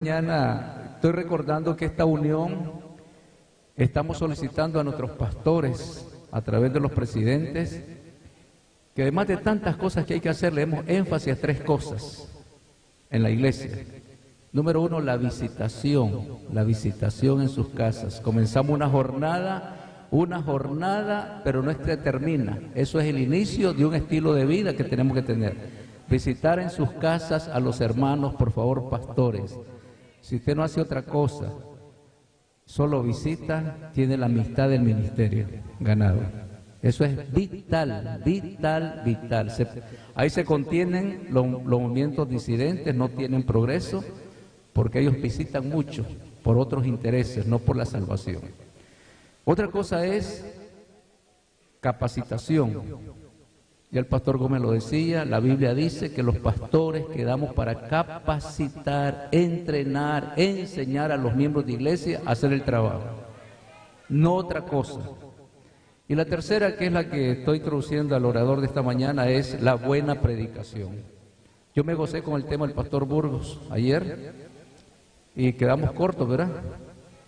Mañana estoy recordando que esta unión estamos solicitando a nuestros pastores a través de los presidentes que además de tantas cosas que hay que hacer, le demos énfasis a tres cosas en la iglesia. Número uno, la visitación en sus casas. Comenzamos una jornada, pero no es que termina. Eso es el inicio de un estilo de vida que tenemos que tener. Visitar en sus casas a los hermanos, por favor, pastores. Si usted no hace otra cosa, solo visita, tiene la amistad del ministerio ganado. Eso es vital, vital, vital. Ahí se contienen los movimientos disidentes, no tienen progreso, porque ellos visitan mucho por otros intereses, no por la salvación. Otra cosa es capacitación. Ya el pastor Gómez lo decía, la Biblia dice que los pastores quedamos para capacitar, entrenar, enseñar a los miembros de iglesia a hacer el trabajo, no otra cosa. Y la tercera, que es la que estoy introduciendo al orador de esta mañana, es la buena predicación. Yo me gocé con el tema del pastor Burgos ayer y quedamos cortos, ¿verdad?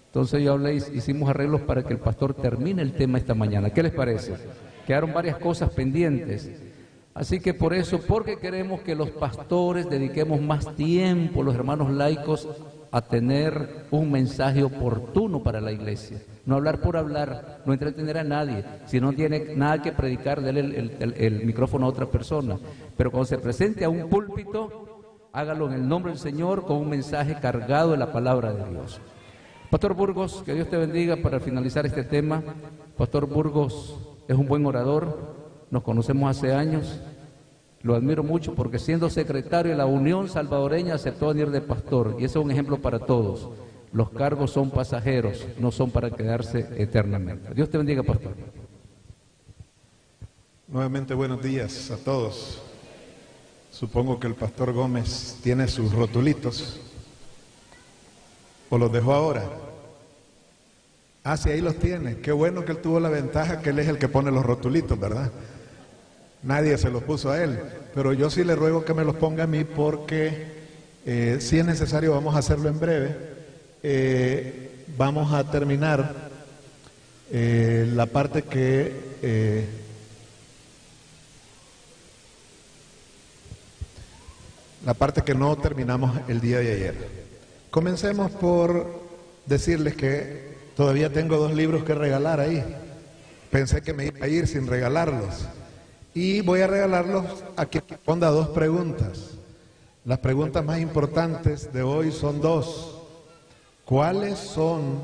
Entonces yo hablé, hicimos arreglos para que el pastor termine el tema esta mañana. ¿Qué les parece? Quedaron varias cosas pendientes. Así que por eso, porque queremos que los pastores dediquemos más tiempo, los hermanos laicos, a tener un mensaje oportuno para la iglesia. No hablar por hablar, no entretener a nadie. Si no tiene nada que predicar, déle el micrófono a otra persona. Pero cuando se presente a un púlpito, hágalo en el nombre del Señor con un mensaje cargado de la palabra de Dios. Pastor Burgos, que Dios te bendiga para finalizar este tema. Pastor Burgos es un buen orador, nos conocemos hace años, lo admiro mucho porque siendo secretario de la Unión Salvadoreña aceptó venir de pastor y ese es un ejemplo para todos. Los cargos son pasajeros, no son para quedarse eternamente. Dios te bendiga, pastor. Nuevamente buenos días a todos. Supongo que el pastor Gómez tiene sus rotulitos. ¿O los dejó ahora? Ah, sí, ahí los tiene. Qué bueno que él tuvo la ventaja que él es el que pone los rotulitos, ¿verdad? Nadie se los puso a él. Pero yo sí le ruego que me los ponga a mí porque si es necesario vamos a hacerlo en breve. Vamos a terminar la parte que no terminamos el día de ayer. Comencemos por decirles que todavía tengo 2 libros que regalar ahí. Pensé que me iba a ir sin regalarlos. Y voy a regalarlos a quien responda 2 preguntas. Las preguntas más importantes de hoy son 2. ¿Cuáles son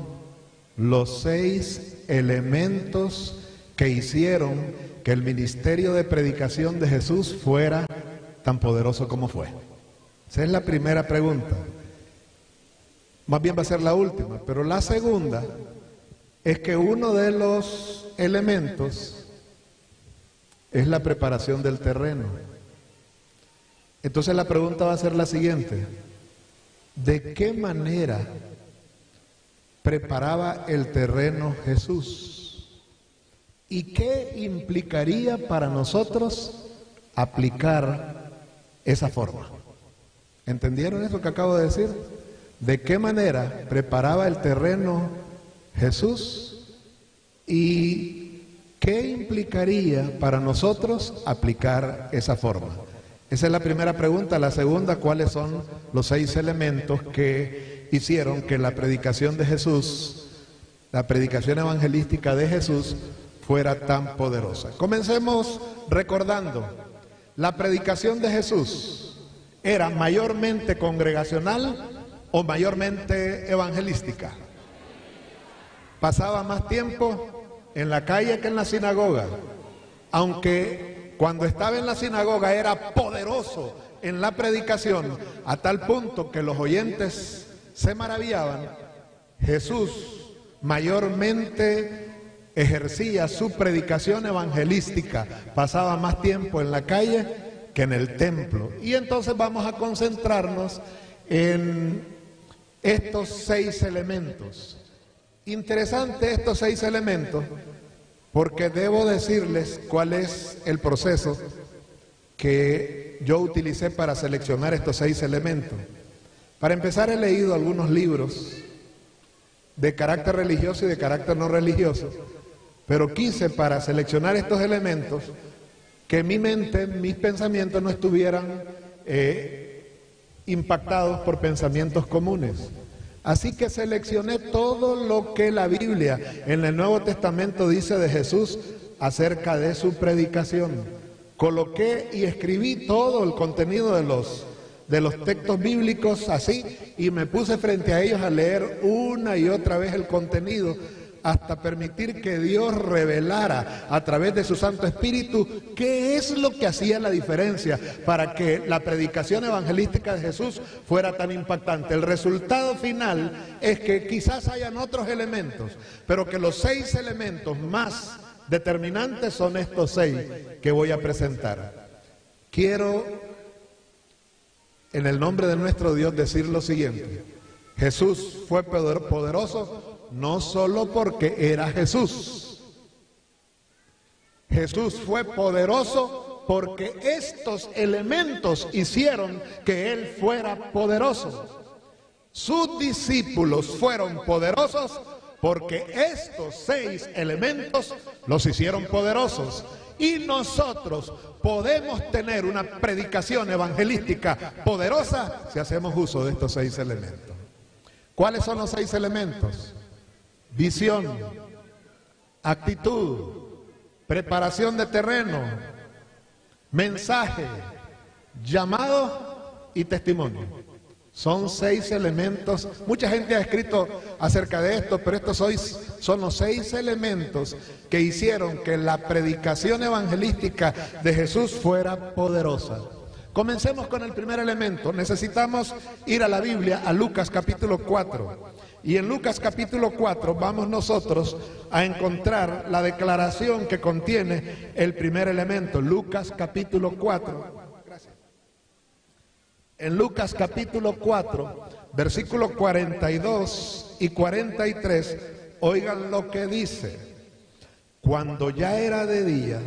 los 6 elementos que hicieron que el ministerio de predicación de Jesús fuera tan poderoso como fue? Esa es la primera pregunta. Más bien va a ser la última, pero la segunda es que uno de los elementos es la preparación del terreno. Entonces la pregunta va a ser la siguiente: ¿de qué manera preparaba el terreno Jesús? ¿Y qué implicaría para nosotros aplicar esa forma? ¿Entendieron eso que acabo de decir? ¿De qué manera preparaba el terreno Jesús? ¿Y qué implicaría para nosotros aplicar esa forma? Esa es la primera pregunta. La segunda, ¿cuáles son los 6 elementos que hicieron que la predicación de Jesús, la predicación evangelística de Jesús, fuera tan poderosa? Comencemos recordando, la predicación de Jesús era mayormente congregacional o mayormente evangelística. Pasaba más tiempo en la calle que en la sinagoga, aunque cuando estaba en la sinagoga era poderoso en la predicación, a tal punto que los oyentes se maravillaban. Jesús mayormente ejercía su predicación evangelística, pasaba más tiempo en la calle que en el templo. Y entonces vamos a concentrarnos en estos 6 elementos. Interesante estos 6 elementos, porque debo decirles cuál es el proceso que yo utilicé para seleccionar estos 6 elementos. Para empezar, he leído algunos libros de carácter religioso y de carácter no religioso, pero quise, para seleccionar estos elementos, que mi mente, mis pensamientos no estuvieran impactados por pensamientos comunes. Así que seleccioné todo lo que la Biblia en el Nuevo Testamento dice de Jesús acerca de su predicación. Coloqué y escribí todo el contenido de los textos bíblicos así, y me puse frente a ellos a leer una y otra vez el contenido, hasta permitir que Dios revelara a través de su Santo Espíritu qué es lo que hacía la diferencia para que la predicación evangelística de Jesús fuera tan impactante. El resultado final es que quizás hayan otros elementos, pero que los 6 elementos más determinantes son estos 6 que voy a presentar. Quiero, en el nombre de nuestro Dios, decir lo siguiente: Jesús fue poderoso no solo porque era Jesús. Jesús fue poderoso porque estos elementos hicieron que Él fuera poderoso. Sus discípulos fueron poderosos porque estos 6 elementos los hicieron poderosos. Y nosotros podemos tener una predicación evangelística poderosa si hacemos uso de estos 6 elementos. ¿Cuáles son los 6 elementos? Visión, actitud, preparación de terreno, mensaje, llamado y testimonio. Son 6 elementos. Mucha gente ha escrito acerca de esto, pero estos son los 6 elementos que hicieron que la predicación evangelística de Jesús fuera poderosa. Comencemos con el primer elemento. Necesitamos ir a la Biblia, a Lucas capítulo 4. Y en Lucas capítulo 4 vamos nosotros a encontrar la declaración que contiene el primer elemento. Lucas capítulo 4. En Lucas capítulo 4, versículos 42 y 43, oigan lo que dice. Cuando ya era de día,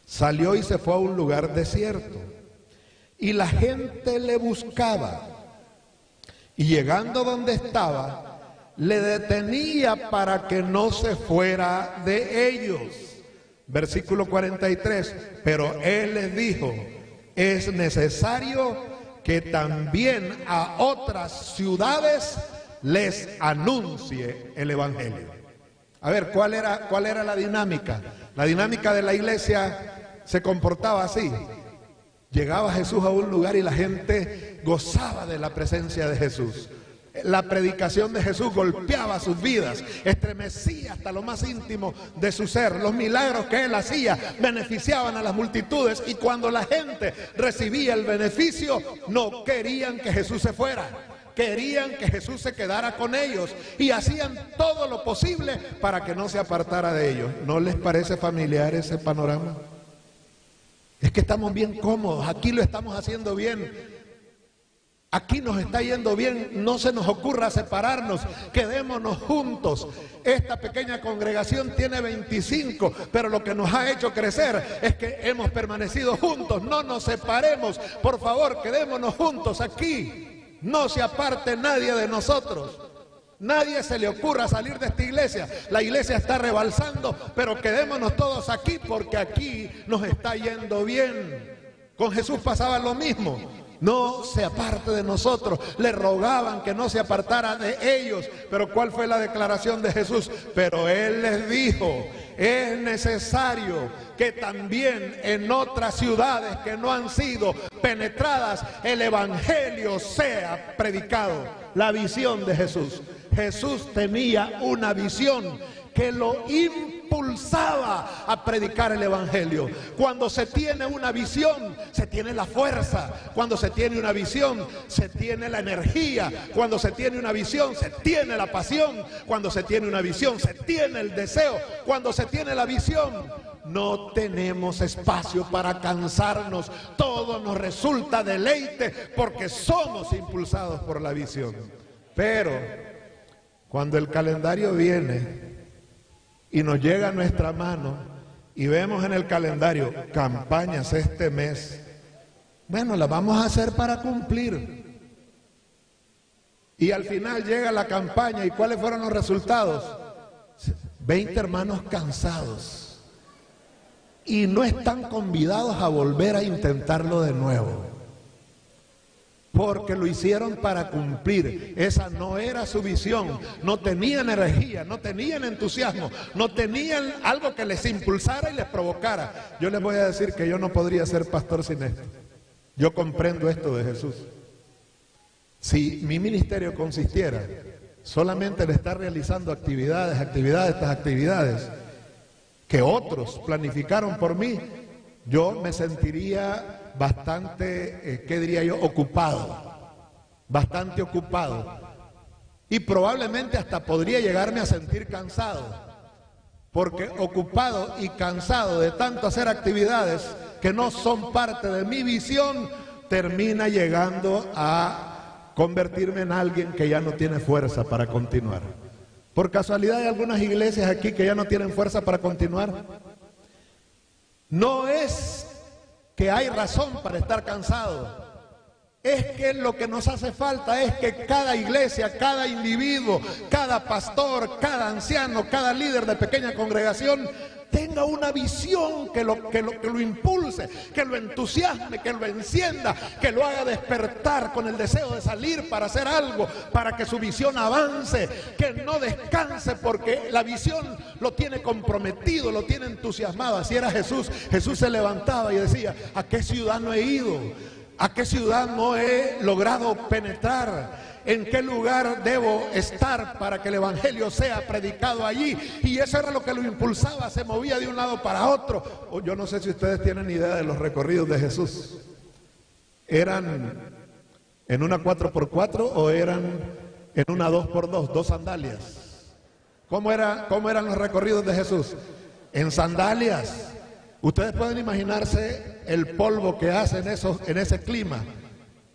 salió y se fue a un lugar desierto, y la gente le buscaba. Y llegando donde estaba, le detenía para que no se fuera de ellos. Versículo 43, pero él les dijo: es necesario que también a otras ciudades les anuncie el evangelio. A ver, ¿cuál era la dinámica? La dinámica de la iglesia se comportaba así. Llegaba Jesús a un lugar y la gente gozaba de la presencia de Jesús. La predicación de Jesús golpeaba sus vidas, estremecía hasta lo más íntimo de su ser. Los milagros que Él hacía beneficiaban a las multitudes, y cuando la gente recibía el beneficio, no querían que Jesús se fuera. Querían que Jesús se quedara con ellos y hacían todo lo posible para que no se apartara de ellos. ¿No les parece familiar ese panorama? Es que estamos bien cómodos, aquí lo estamos haciendo bien, aquí nos está yendo bien, no se nos ocurra separarnos, quedémonos juntos. Esta pequeña congregación tiene 25, pero lo que nos ha hecho crecer es que hemos permanecido juntos. No nos separemos, por favor, quedémonos juntos aquí, no se aparte nadie de nosotros. Nadie se le ocurra salir de esta iglesia. La iglesia está rebalsando, pero quedémonos todos aquí porque aquí nos está yendo bien. Con Jesús pasaba lo mismo. No se aparte de nosotros. Le rogaban que no se apartara de ellos. Pero ¿cuál fue la declaración de Jesús? Pero Él les dijo: es necesario que también en otras ciudades que no han sido penetradas el evangelio sea predicado. La visión de Jesús. Jesús tenía una visión que lo impulsaba a predicar el evangelio. Cuando se tiene una visión, se tiene la fuerza. Cuando se tiene una visión, se tiene la energía. Cuando se tiene una visión, se tiene la pasión. Cuando se tiene una visión, se tiene el deseo. Cuando se tiene la visión, no tenemos espacio para cansarnos. Todo nos resulta deleite porque somos impulsados por la visión. Pero cuando el calendario viene y nos llega a nuestra mano y vemos en el calendario campañas este mes, bueno, las vamos a hacer para cumplir. Y al final llega la campaña, ¿y cuáles fueron los resultados? 20 hermanos cansados y no están convidados a volver a intentarlo de nuevo, porque lo hicieron para cumplir. Esa no era su visión, no tenían energía, no tenían entusiasmo, no tenían algo que les impulsara y les provocara. Yo les voy a decir que yo no podría ser pastor sin esto. Yo comprendo esto de Jesús. Si mi ministerio consistiera solamente en estar realizando actividades que otros planificaron por mí, yo me sentiría bastante, ¿qué diría yo? Bastante ocupado. Y probablemente hasta podría llegarme a sentir cansado, porque ocupado y cansado de tanto hacer actividades que no son parte de mi visión, termina llegando a convertirme en alguien que ya no tiene fuerza para continuar. Por casualidad hay algunas iglesias aquí que ya no tienen fuerza para continuar. No es que hay razón para estar cansado, es que lo que nos hace falta es que cada iglesia, cada individuo, cada pastor, cada anciano, cada líder de pequeña congregación tenga una visión que lo impulse, que lo entusiasme, que lo encienda, que lo haga despertar con el deseo de salir para hacer algo, para que su visión avance, que no descanse porque la visión lo tiene comprometido, lo tiene entusiasmado. Así era Jesús. Jesús se levantaba y decía: ¿a qué ciudad no he ido? ¿A qué ciudad no he logrado penetrar? ¿En qué lugar debo estar para que el evangelio sea predicado allí? Y eso era lo que lo impulsaba, se movía de un lado para otro. Yo no sé si ustedes tienen idea de los recorridos de Jesús. ¿Eran en una 4x4 o eran en una 2x2, 2 sandalias? ¿Cómo eran los recorridos de Jesús? En sandalias. Ustedes pueden imaginarse el polvo que hace en ese clima,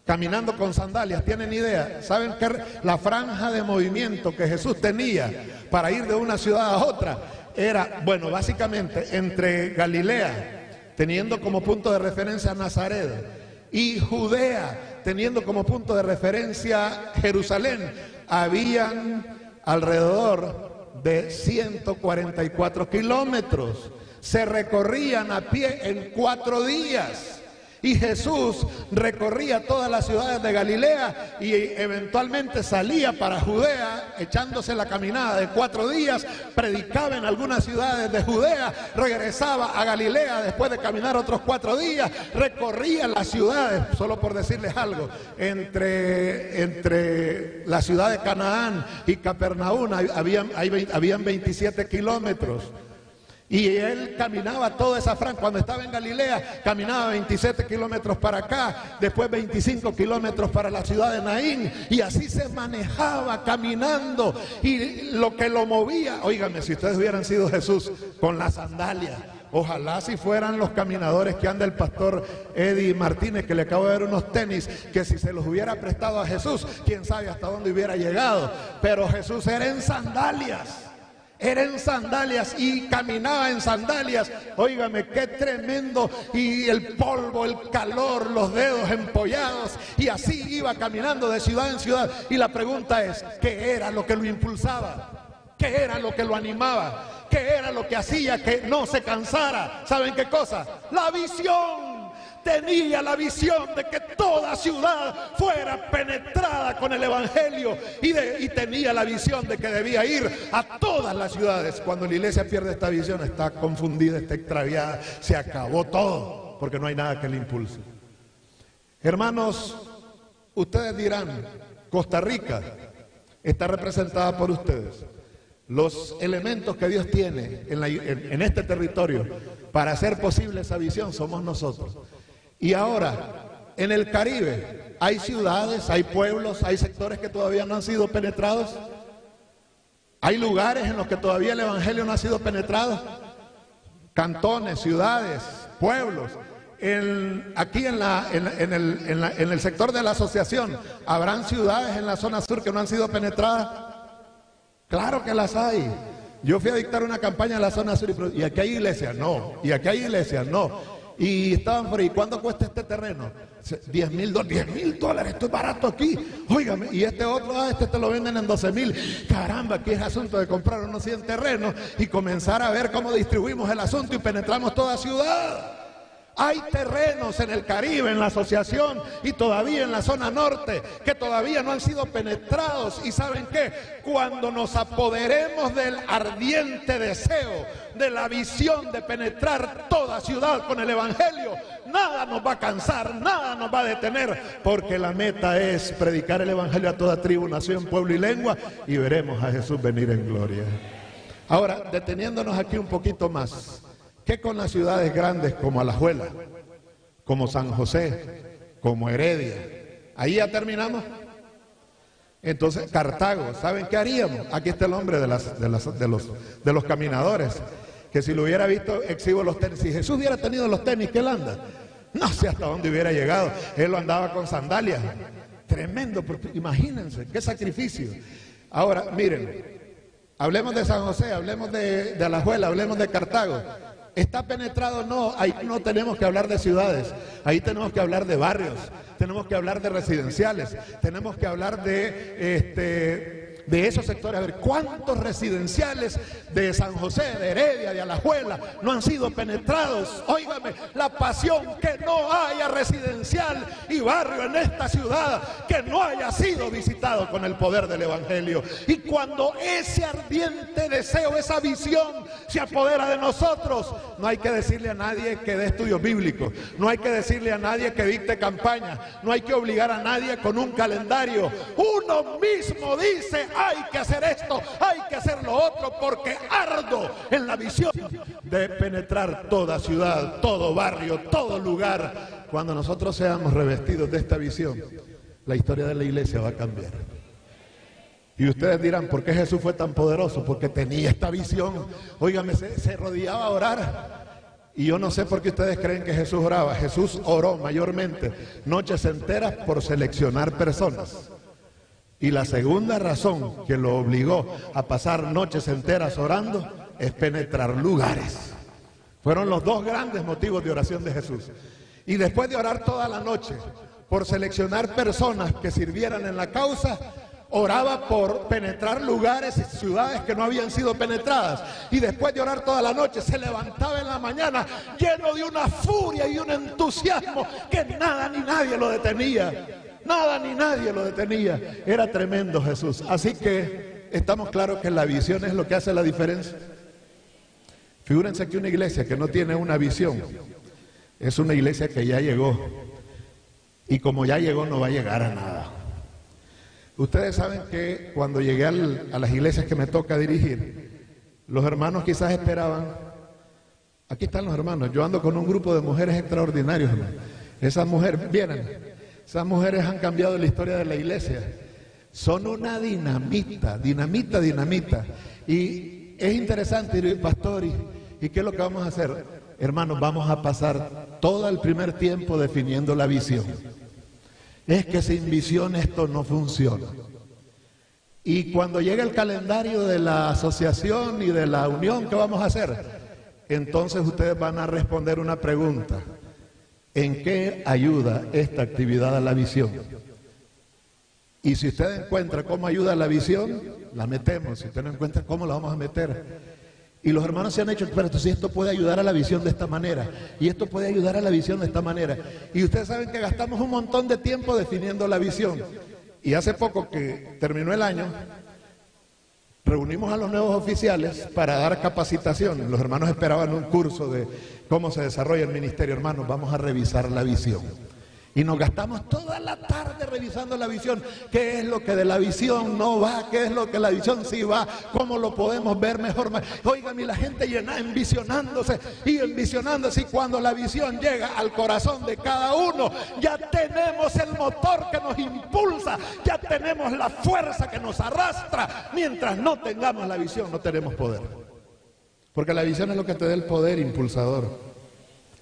caminando con sandalias. ¿Tienen idea? ¿Saben que la franja de movimiento que Jesús tenía para ir de una ciudad a otra era, bueno, básicamente entre Galilea, teniendo como punto de referencia Nazaret, y Judea, teniendo como punto de referencia Jerusalén? Habían alrededor de 144 kilómetros. Se recorrían a pie en 4 días. Y Jesús recorría todas las ciudades de Galilea y eventualmente salía para Judea, echándose la caminada de 4 días, predicaba en algunas ciudades de Judea, regresaba a Galilea después de caminar otros 4 días, recorría las ciudades, solo por decirles algo, entre la ciudad de Canaán y Capernaum habían 27 kilómetros. Y él caminaba toda esa franja. Cuando estaba en Galilea, caminaba 27 kilómetros para acá, después 25 kilómetros para la ciudad de Naín, y así se manejaba caminando. Y lo que lo movía, óigame, si ustedes hubieran sido Jesús con las sandalias, ojalá si fueran los caminadores que anda el pastor Eddie Martínez, que le acabo de dar unos tenis, que si se los hubiera prestado a Jesús, quién sabe hasta dónde hubiera llegado. Pero Jesús era en sandalias. Era en sandalias y caminaba en sandalias. Óigame, qué tremendo. Y el polvo, el calor, los dedos empollados. Y así iba caminando de ciudad en ciudad. Y la pregunta es, ¿qué era lo que lo impulsaba? ¿Qué era lo que lo animaba? ¿Qué era lo que hacía que no se cansara? ¿Saben qué cosa? La visión. Tenía la visión de que toda ciudad fuera penetrada con el evangelio y tenía la visión de que debía ir a todas las ciudades. Cuando la iglesia pierde esta visión, está confundida, está extraviada, se acabó todo, porque no hay nada que le impulse. Hermanos, ustedes dirán, Costa Rica está representada por ustedes. Los elementos que Dios tiene en este territorio para hacer posible esa visión somos nosotros. Y ahora, en el Caribe, hay ciudades, hay pueblos, hay sectores que todavía no han sido penetrados. Hay lugares en los que todavía el evangelio no ha sido penetrado. Cantones, ciudades, pueblos. Aquí en el sector de la asociación, ¿habrán ciudades en la zona sur que no han sido penetradas? Claro que las hay. Yo fui a dictar una campaña en la zona sur y aquí hay iglesias, no. Y aquí hay iglesias, no. Y estaban por ahí, ¿cuánto cuesta este terreno? $10,000, esto es barato aquí. Óigame, y este otro, este te lo venden en 12,000. Caramba, aquí es asunto de comprar unos 100 terrenos y comenzar a ver cómo distribuimos el asunto y penetramos toda ciudad. Hay terrenos en el Caribe, en la asociación y todavía en la zona norte que todavía no han sido penetrados. ¿Y saben qué? Cuando nos apoderemos del ardiente deseo, de la visión de penetrar toda ciudad con el Evangelio, nada nos va a cansar, nada nos va a detener, porque la meta es predicar el Evangelio a toda tribu, nación, pueblo y lengua, y veremos a Jesús venir en gloria. Ahora, deteniéndonos aquí un poquito más, ¿qué con las ciudades grandes como Alajuela, como San José, como Heredia? Ahí ya terminamos. Entonces, Cartago, ¿saben qué haríamos? Aquí está el hombre de los caminadores, que si lo hubiera visto, exhibo los tenis. Si Jesús hubiera tenido los tenis que él anda, no sé hasta dónde hubiera llegado. Él lo andaba con sandalias. Tremendo, porque imagínense, qué sacrificio. Ahora, miren, hablemos de San José, hablemos de Alajuela, hablemos de Cartago. ¿Está penetrado? No, ahí no tenemos que hablar de ciudades, ahí tenemos que hablar de barrios, tenemos que hablar de residenciales, tenemos que hablar de esos sectores. A ver, ¿cuántos residenciales de San José, de Heredia, de Alajuela no han sido penetrados? Óigame, la pasión que no haya residencial y barrio en esta ciudad que no haya sido visitado con el poder del Evangelio. Y cuando ese ardiente deseo, esa visión se apodera de nosotros, no hay que decirle a nadie que dé estudios bíblicos, no hay que decirle a nadie que dicte campaña, no hay que obligar a nadie con un calendario. Uno mismo dice: hay que hacer esto, hay que hacer lo otro, porque ardo en la visión de penetrar toda ciudad, todo barrio, todo lugar. Cuando nosotros seamos revestidos de esta visión, la historia de la iglesia va a cambiar. Y ustedes dirán: ¿por qué Jesús fue tan poderoso? Porque tenía esta visión. Óigame, se rodeaba a orar. Y yo no sé por qué ustedes creen que Jesús oraba. Jesús oró mayormente noches enteras por seleccionar personas. Y la segunda razón que lo obligó a pasar noches enteras orando es penetrar lugares. Fueron los dos grandes motivos de oración de Jesús. Y después de orar toda la noche por seleccionar personas que sirvieran en la causa, oraba por penetrar lugares y ciudades que no habían sido penetradas. Y después de orar toda la noche, se levantaba en la mañana lleno de una furia y un entusiasmo que nada ni nadie lo detenía. Nada ni nadie lo detenía. Era tremendo Jesús. Así que estamos claros que la visión es lo que hace la diferencia. Figúrense que una iglesia que no tiene una visión es una iglesia que ya llegó. Y como ya llegó, no va a llegar a nada. Ustedes saben que cuando llegué a las iglesias que me toca dirigir, los hermanos quizás esperaban. Aquí están los hermanos. Yo ando con un grupo de mujeres extraordinarios, hermano. Esas mujeres, vienen. Esas mujeres han cambiado la historia de la iglesia. Son una dinamita. Y es interesante, pastor, ¿y qué es lo que vamos a hacer? Hermanos, vamos a pasar todo el primer tiempo definiendo la visión. Es que sin visión esto no funciona. Y cuando llegue el calendario de la asociación y de la unión, ¿qué vamos a hacer? Entonces ustedes van a responder una pregunta: ¿en qué ayuda esta actividad a la visión? Y si usted encuentra cómo ayuda a la visión, la metemos. Si usted no encuentra cómo, la vamos a meter. Y los hermanos se han hecho expertos: si esto puede ayudar a la visión de esta manera, y esto puede ayudar a la visión de esta manera. Y ustedes saben que gastamos un montón de tiempo definiendo la visión. Y hace poco que terminó el año, reunimos a los nuevos oficiales para dar capacitación. Los hermanos esperaban un curso de cómo se desarrolla el ministerio. Hermanos, vamos a revisar la visión. Y nos gastamos toda la tarde revisando la visión. ¿Qué es lo que de la visión no va? ¿Qué es lo que la visión sí va? ¿Cómo lo podemos ver mejor? Oigan, y la gente llena envisionándose y envisionándose. Y cuando la visión llega al corazón de cada uno, ya tenemos el motor que nos impulsa, ya tenemos la fuerza que nos arrastra. Mientras no tengamos la visión, no tenemos poder. Porque la visión es lo que te da el poder impulsador.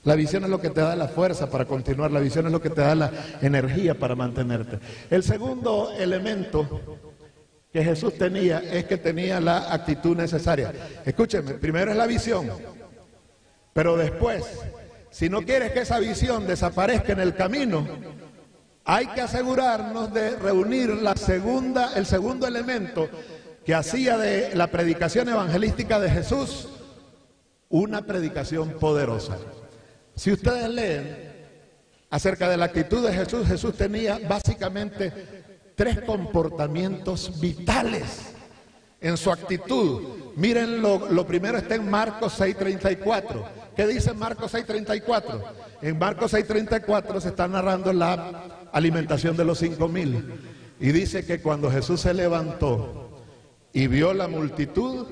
La visión es lo que te da la fuerza para continuar. La visión es lo que te da la energía para mantenerte. El segundo elemento que Jesús tenía es que tenía la actitud necesaria. Escúchenme, primero es la visión, pero después si no quieres que esa visión desaparezca en el camino, hay que asegurarnos de reunir el segundo elemento que hacía de la predicación evangelística de Jesús una predicación poderosa. Si ustedes leen acerca de la actitud de Jesús, Jesús tenía básicamente 3 comportamientos vitales en su actitud. Miren, lo primero está en Marcos 6:34. ¿Qué dice Marcos 6:34? En Marcos 6:34 se está narrando la alimentación de los 5,000. Y dice que cuando Jesús se levantó y vio la multitud,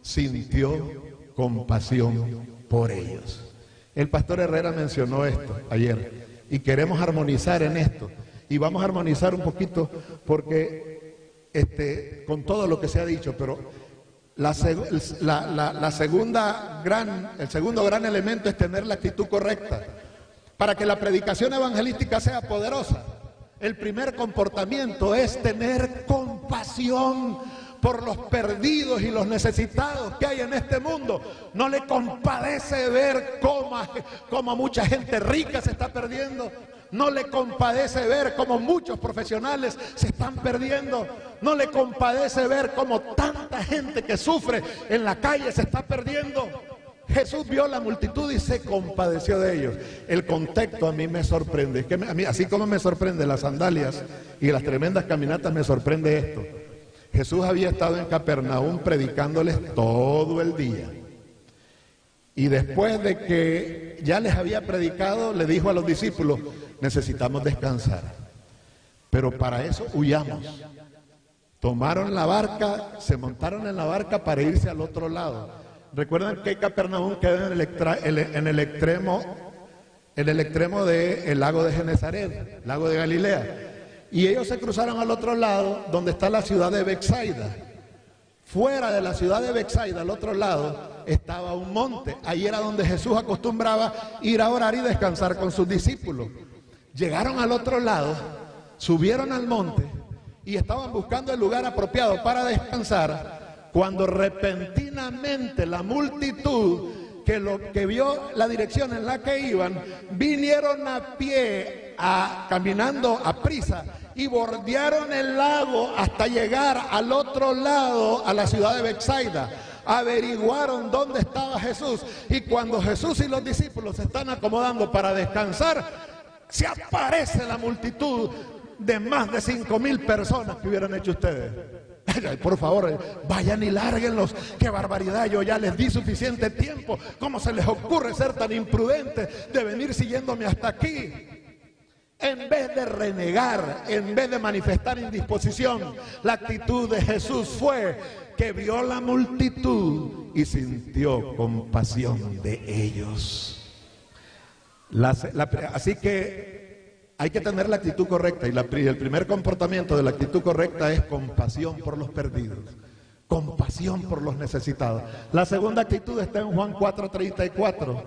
sintió compasión por ellos. El pastor Herrera mencionó esto ayer y queremos armonizar en esto. Y vamos a armonizar un poquito porque con todo lo que se ha dicho, pero el segundo gran elemento es tener la actitud correcta. Para que la predicación evangelística sea poderosa, el primer comportamiento es tener compasión por los perdidos y los necesitados que hay en este mundo. No le compadece ver cómo mucha gente rica se está perdiendo. No le compadece ver cómo muchos profesionales se están perdiendo. No le compadece ver cómo tanta gente que sufre en la calle se está perdiendo. Jesús vio la multitud y se compadeció de ellos. El contexto a mí me sorprende. Es que a mí, así como me sorprende las sandalias y las tremendas caminatas, me sorprende esto. Jesús había estado en Capernaum predicándoles todo el día. Y después de que ya les había predicado, le dijo a los discípulos: necesitamos descansar. Pero para eso huyamos. Tomaron la barca, se montaron en la barca para irse al otro lado. Recuerdan que Capernaum queda en el extremo del lago de Genesaret, lago de Galilea. Y ellos se cruzaron al otro lado, donde está la ciudad de Betsaida. Fuera de la ciudad de Betsaida, al otro lado, estaba un monte. Ahí era donde Jesús acostumbraba ir a orar y descansar con sus discípulos. Llegaron al otro lado, subieron al monte y estaban buscando el lugar apropiado para descansar, cuando repentinamente la multitud que vio la dirección en la que iban, vinieron a pie, caminando a prisa, y bordearon el lago hasta llegar al otro lado, a la ciudad de Betsaida. Averiguaron dónde estaba Jesús, y cuando Jesús y los discípulos se están acomodando para descansar, se aparece la multitud de más de 5,000 personas. que hubieran hecho ustedes? Ay, por favor, vayan y lárguenlos. ¡Qué barbaridad! Yo ya les di suficiente tiempo. ¿Cómo se les ocurre ser tan imprudentes de venir siguiéndome hasta aquí? En vez de renegar, en vez de manifestar indisposición, la actitud de Jesús fue que vio la multitud y sintió compasión de ellos. Así que hay que tener la actitud correcta, y el primer comportamiento de la actitud correcta es compasión por los perdidos, compasión por los necesitados. La segunda actitud está en Juan 4:34.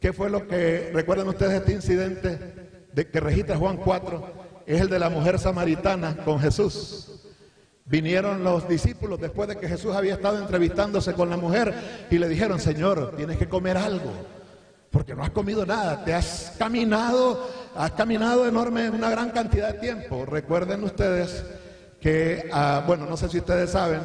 ¿Qué fue lo que recuerdan ustedes? Este incidente que registra Juan 4 es el de la mujer samaritana con Jesús. Vinieron los discípulos después de que Jesús había estado entrevistándose con la mujer y le dijeron: Señor, tienes que comer algo, porque no has comido nada, has caminado una gran cantidad de tiempo. Recuerden ustedes que, no sé si ustedes saben,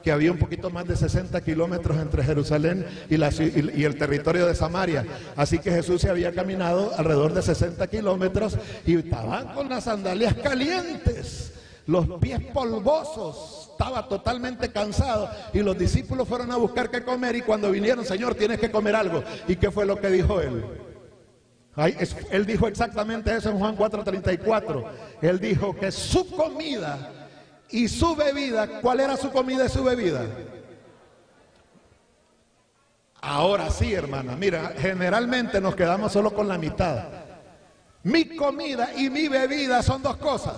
que había un poquito más de 60 kilómetros entre Jerusalén y el territorio de Samaria. Así que Jesús se había caminado alrededor de 60 kilómetros y estaban con las sandalias calientes, los pies polvosos, estaba totalmente cansado, y los discípulos fueron a buscar qué comer, y cuando vinieron: Señor, tienes que comer algo. ¿Y qué fue lo que dijo él? Él dijo exactamente eso en Juan 4:34. Él dijo que su comida y su bebida, ¿cuál era su comida y su bebida? Ahora sí, hermana, mira, generalmente nos quedamos solo con la mitad. Mi comida y mi bebida son dos cosas: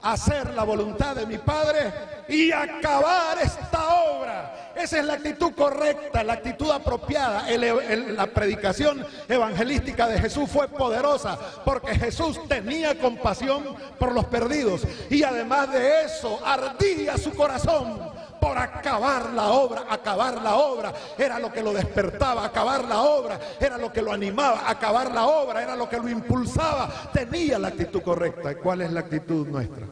hacer la voluntad de mi Padre y acabar esta obra. Esa es la actitud correcta, la actitud apropiada. La predicación evangelística de Jesús fue poderosa porque Jesús tenía compasión por los perdidos, y además de eso ardía su corazón por acabar la obra era lo que lo despertaba, acabar la obra era lo que lo animaba, acabar la obra era lo que lo impulsaba, tenía la actitud correcta. ¿Cuál es la actitud nuestra?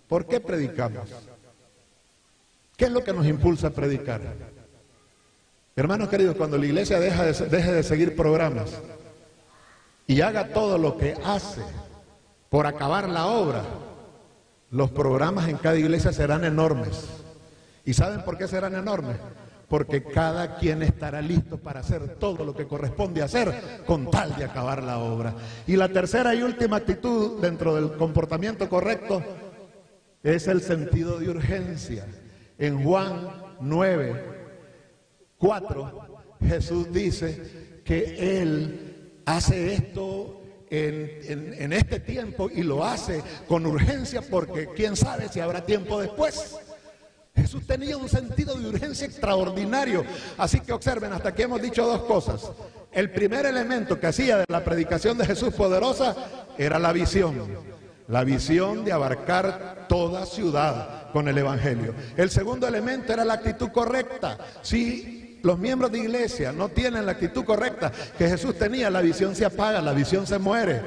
¿Por qué predicamos? ¿Qué es lo que nos impulsa a predicar? Hermanos queridos, cuando la iglesia deje de seguir programas y haga todo lo que hace por acabar la obra, los programas en cada iglesia serán enormes. ¿Y saben por qué serán enormes? Porque cada quien estará listo para hacer todo lo que corresponde hacer con tal de acabar la obra. Y la tercera y última actitud dentro del comportamiento correcto es el sentido de urgencia. En Juan 9:4, Jesús dice que Él hace esto en este tiempo y lo hace con urgencia porque quién sabe si habrá tiempo después. Jesús tenía un sentido de urgencia extraordinario. Así que observen, hasta aquí hemos dicho dos cosas. El primer elemento que hacía de la predicación de Jesús poderosa era la visión. La visión de abarcar toda ciudad con el evangelio. El segundo elemento era la actitud correcta. Si los miembros de iglesia no tienen la actitud correcta que Jesús tenía, la visión se apaga, la visión se muere.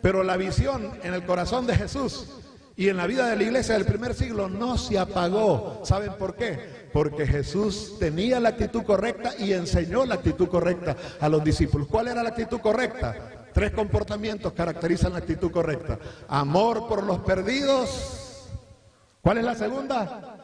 Pero la visión en el corazón de Jesús y en la vida de la iglesia del primer siglo no se apagó. ¿Saben por qué? Porque Jesús tenía la actitud correcta y enseñó la actitud correcta a los discípulos. ¿Cuál era la actitud correcta? 3 comportamientos caracterizan la actitud correcta. Amor por los perdidos. ¿Cuál es la segunda?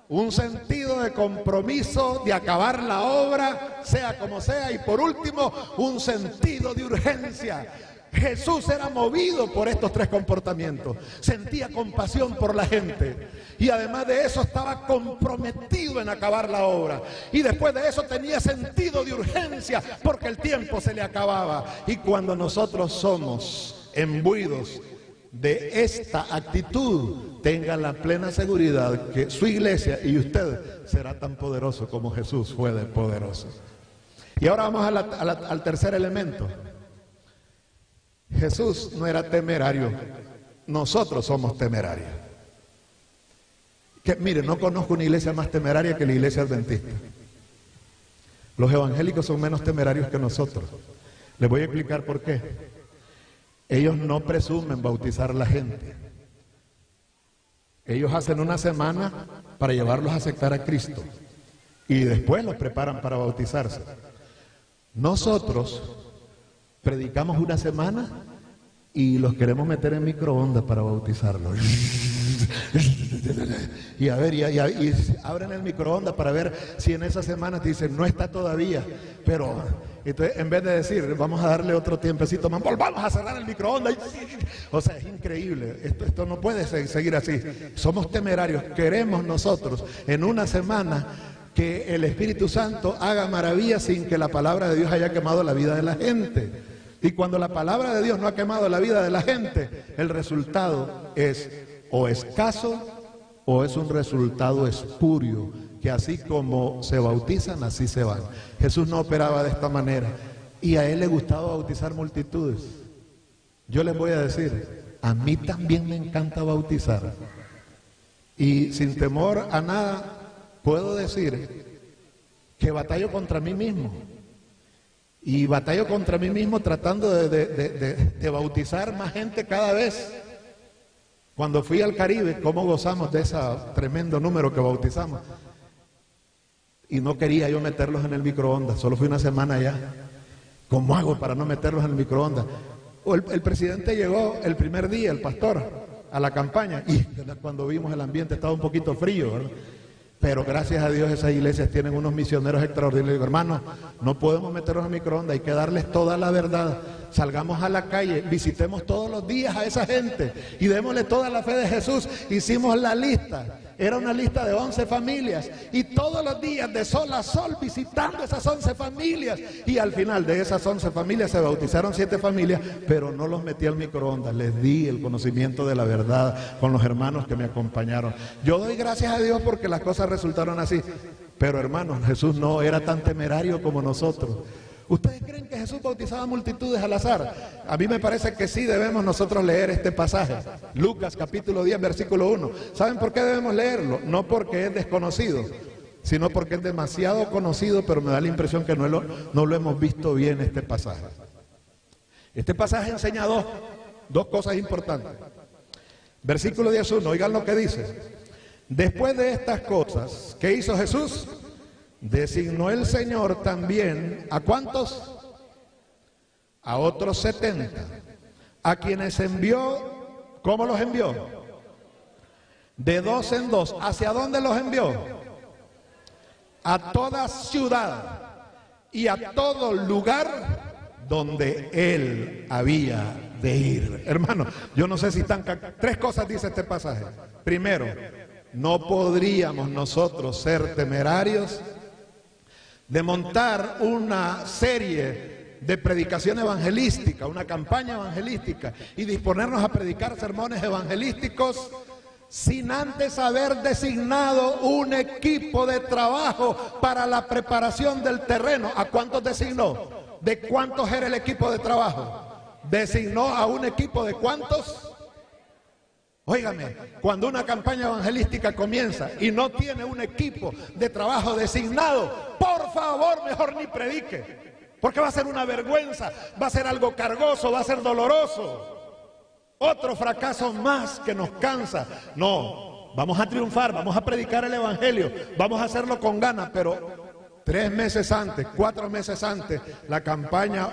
Un sentido de compromiso de acabar la obra, sea como sea. Y por último, un sentido de urgencia. Jesús era movido por estos 3 comportamientos. Sentía compasión por la gente. Y además de eso estaba comprometido en acabar la obra. Y después de eso tenía sentido de urgencia porque el tiempo se le acababa. Y cuando nosotros somos imbuidos de esta actitud, tenga la plena seguridad que su iglesia y usted será tan poderoso como Jesús fue de poderoso. Y ahora vamos al tercer elemento. Jesús no era temerario, nosotros somos temerarios. Mire, no conozco una iglesia más temeraria que la iglesia adventista. Los evangélicos son menos temerarios que nosotros. Les voy a explicar por qué. Ellos no presumen bautizar a la gente. Ellos hacen una semana para llevarlos a aceptar a Cristo y después los preparan para bautizarse. Nosotros predicamos una semana y los queremos meter en microondas para bautizarlos. Y a ver, y abren el microondas para ver si en esa semana te dicen, no está todavía. Pero entonces, en vez de decir, vamos a darle otro tiempecito más, volvamos a cerrar el microondas. O sea, es increíble. Esto no puede seguir así. Somos temerarios. Queremos nosotros en una semana que el Espíritu Santo haga maravillas sin que la palabra de Dios haya quemado la vida de la gente. Y cuando la palabra de Dios no ha quemado la vida de la gente, el resultado es o escaso o es un resultado espurio, que así como se bautizan, así se van. Jesús no operaba de esta manera y a él le gustaba bautizar multitudes. Yo les voy a decir, a mí también me encanta bautizar y sin temor a nada puedo decir que batallo contra mí mismo. Y batallo contra mí mismo tratando de bautizar más gente cada vez. Cuando fui al Caribe, ¿cómo gozamos de ese tremendo número que bautizamos? Y no quería yo meterlos en el microondas, solo fui una semana allá. ¿Cómo hago para no meterlos en el microondas? El presidente llegó el primer día, el pastor, a la campaña, y cuando vimos el ambiente estaba un poquito frío, ¿verdad? Pero gracias a Dios esas iglesias tienen unos misioneros extraordinarios. Digo, hermanos, no podemos meternos en microondas, hay que darles toda la verdad. Salgamos a la calle, visitemos todos los días a esa gente y démosle toda la fe de Jesús. Hicimos la lista, era una lista de 11 familias y todos los días de sol a sol visitando esas 11 familias. Y al final de esas 11 familias se bautizaron 7 familias, pero no los metí al microondas, les di el conocimiento de la verdad con los hermanos que me acompañaron. Yo doy gracias a Dios porque las cosas resultaron así, pero hermanos, Jesús no era tan temerario como nosotros. ¿Ustedes creen que Jesús bautizaba multitudes al azar? A mí me parece que sí debemos nosotros leer este pasaje. Lucas capítulo 10 versículo 1. ¿Saben por qué debemos leerlo? No porque es desconocido, sino porque es demasiado conocido, pero me da la impresión que no lo hemos visto bien este pasaje. Este pasaje enseña dos cosas importantes. Versículo 11, oigan lo que dice. Después de estas cosas, ¿qué hizo Jesús? Designó el Señor también, ¿a cuántos? A otros 70, a quienes envió. ¿Cómo los envió? De dos en dos. ¿Hacia dónde los envió? A toda ciudad y a todo lugar donde Él había de ir. Hermano, yo no sé si están... Tres cosas dice este pasaje. Primero, no podríamos nosotros ser temerarios de montar una serie de predicación evangelística, una campaña evangelística y disponernos a predicar sermones evangelísticos sin antes haber designado un equipo de trabajo para la preparación del terreno. ¿A cuántos designó? ¿De cuántos era el equipo de trabajo? ¿Designó a un equipo de cuántos? Óigame, cuando una campaña evangelística comienza y no tiene un equipo de trabajo designado, por favor, mejor ni predique, porque va a ser una vergüenza, va a ser algo cargoso, va a ser doloroso. Otro fracaso más que nos cansa. No, vamos a triunfar, vamos a predicar el evangelio, vamos a hacerlo con ganas, pero 3 meses antes, 4 meses antes, la campaña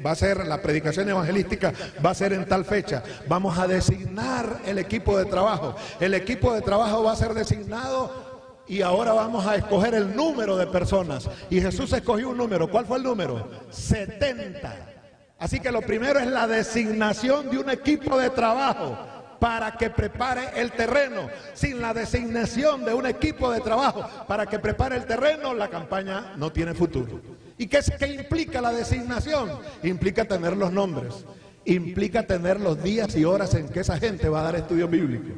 va a ser, la predicación evangelística va a ser en tal fecha. Vamos a designar el equipo de trabajo. El equipo de trabajo va a ser designado y ahora vamos a escoger el número de personas. Y Jesús escogió un número. ¿Cuál fue el número? 70. Así que lo primero es la designación de un equipo de trabajo para que prepare el terreno. Sin la designación de un equipo de trabajo para que prepare el terreno, la campaña no tiene futuro. ¿Y qué implica la designación? Implica tener los nombres, implica tener los días y horas en que esa gente va a dar estudio bíblico.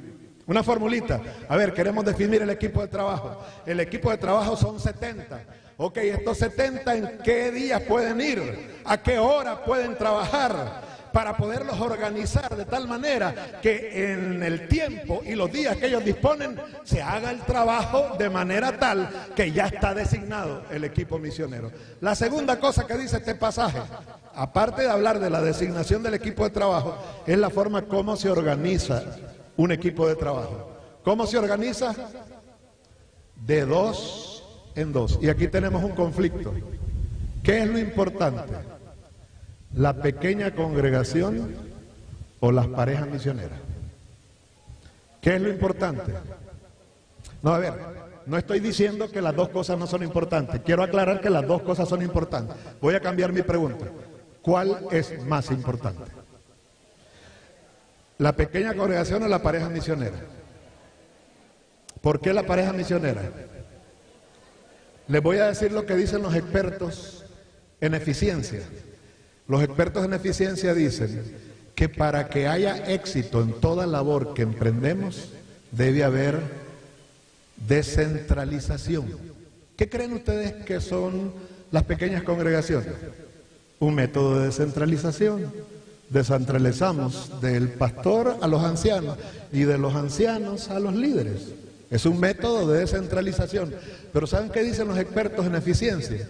Una formulita. A ver, queremos definir el equipo de trabajo. El equipo de trabajo son 70. Ok, estos 70, ¿en qué días pueden ir? ¿A qué hora pueden trabajar? Para poderlos organizar de tal manera que en el tiempo y los días que ellos disponen se haga el trabajo de manera tal que ya está designado el equipo misionero. La segunda cosa que dice este pasaje, aparte de hablar de la designación del equipo de trabajo, es la forma como se organiza un equipo de trabajo. ¿Cómo se organiza? De 2 en 2. Y aquí tenemos un conflicto. ¿Qué es lo importante? ¿La pequeña congregación o las parejas misioneras? ¿Qué es lo importante? No, a ver, no estoy diciendo que las dos cosas no son importantes. Quiero aclarar que las dos cosas son importantes. Voy a cambiar mi pregunta. ¿Cuál es más importante? ¿La pequeña congregación o la pareja misionera? ¿Por qué la pareja misionera? Les voy a decir lo que dicen los expertos en eficiencia. Los expertos en eficiencia dicen que para que haya éxito en toda labor que emprendemos, debe haber descentralización. ¿Qué creen ustedes que son las pequeñas congregaciones? Un método de descentralización. Descentralizamos del pastor a los ancianos y de los ancianos a los líderes. Es un método de descentralización. Pero ¿saben qué dicen los expertos en eficiencia?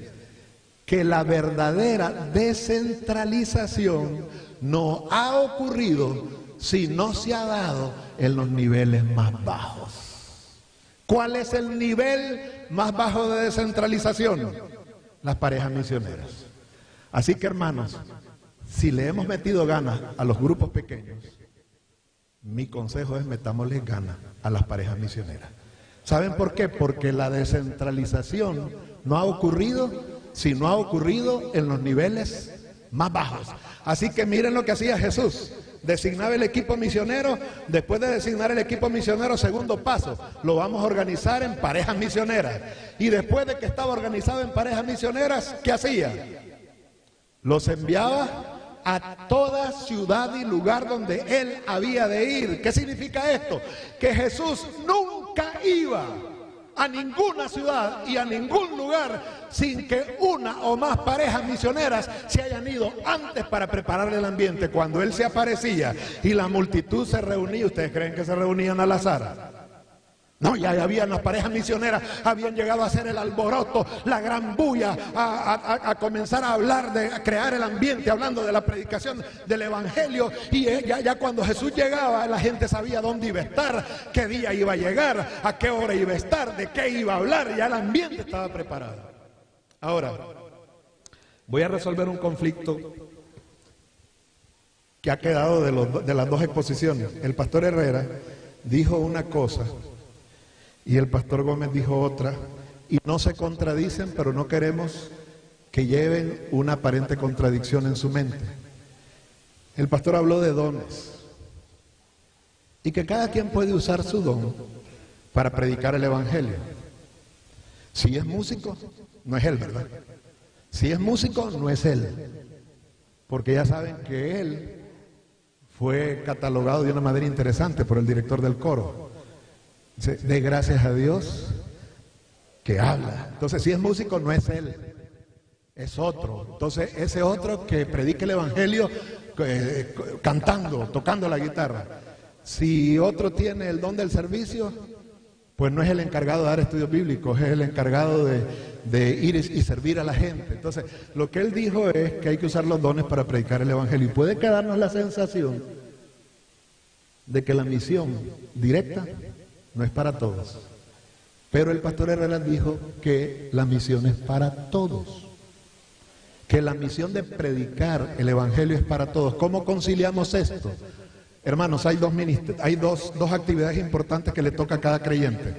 Que la verdadera descentralización no ha ocurrido si no se ha dado en los niveles más bajos. ¿Cuál es el nivel más bajo de descentralización? Las parejas misioneras. Así que, hermanos, si le hemos metido ganas a los grupos pequeños, mi consejo es metámosles ganas a las parejas misioneras. ¿Saben por qué? Porque la descentralización no ha ocurrido si no ha ocurrido en los niveles más bajos. Así que miren lo que hacía Jesús. Designaba el equipo misionero. Después de designar el equipo misionero, segundo paso, lo vamos a organizar en parejas misioneras. Y después de que estaba organizado en parejas misioneras, ¿qué hacía? Los enviaba a toda ciudad y lugar donde él había de ir. ¿Qué significa esto? Que Jesús nunca iba a ninguna ciudad y a ningún lugar sin que una o más parejas misioneras se hayan ido antes para preparar el ambiente. Cuando él se aparecía y la multitud se reunía, ¿ustedes creen que se reunían al azar? No, ya habían las parejas misioneras, habían llegado a hacer el alboroto, la gran bulla, a comenzar a hablar, a crear el ambiente, hablando de la predicación del evangelio. Y ya cuando Jesús llegaba, la gente sabía dónde iba a estar, qué día iba a llegar, a qué hora iba a estar, de qué iba a hablar. Ya el ambiente estaba preparado. Ahora, voy a resolver un conflicto que ha quedado de las dos exposiciones. El pastor Herrera dijo una cosa y el pastor Gómez dijo otra, y no se contradicen, pero no queremos que lleven una aparente contradicción en su mente. El pastor habló de dones y que cada quien puede usar su don para predicar el evangelio. Si es músico, no es él, ¿verdad? Si es músico, no es él, porque ya saben que él fue catalogado de una manera interesante por el director del coro. De gracias a Dios que habla. Entonces, si es músico, no es él, es otro. Entonces, ese otro que predique el evangelio cantando, tocando la guitarra. Si otro tiene el don del servicio, pues no es el encargado de dar estudios bíblicos, es el encargado de ir y servir a la gente. Entonces, lo que él dijo es que hay que usar los dones para predicar el evangelio. Y puede quedarnos la sensación de que la misión directa no es para todos. Pero el pastor Herrera dijo que la misión es para todos. Que la misión de predicar el evangelio es para todos. ¿Cómo conciliamos esto? Hermanos, hay dos actividades importantes que le toca a cada creyente.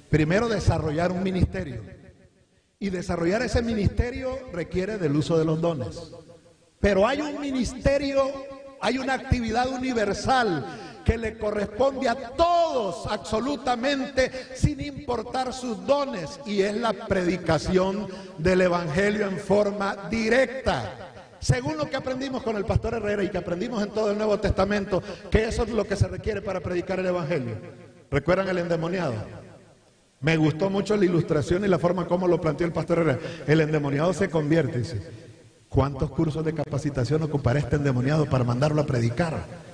Primero, desarrollar un ministerio. Y desarrollar ese ministerio requiere del uso de los dones. Pero hay un ministerio, hay una actividad universal que le corresponde a todos absolutamente, sin importar sus dones, y es la predicación del evangelio en forma directa. Según lo que aprendimos con el pastor Herrera y que aprendimos en todo el Nuevo Testamento, que eso es lo que se requiere para predicar el evangelio. ¿Recuerdan el endemoniado? Me gustó mucho la ilustración y la forma como lo planteó el pastor Herrera. El endemoniado se convierte, dice, ¿cuántos cursos de capacitación ocupará este endemoniado para mandarlo a predicar?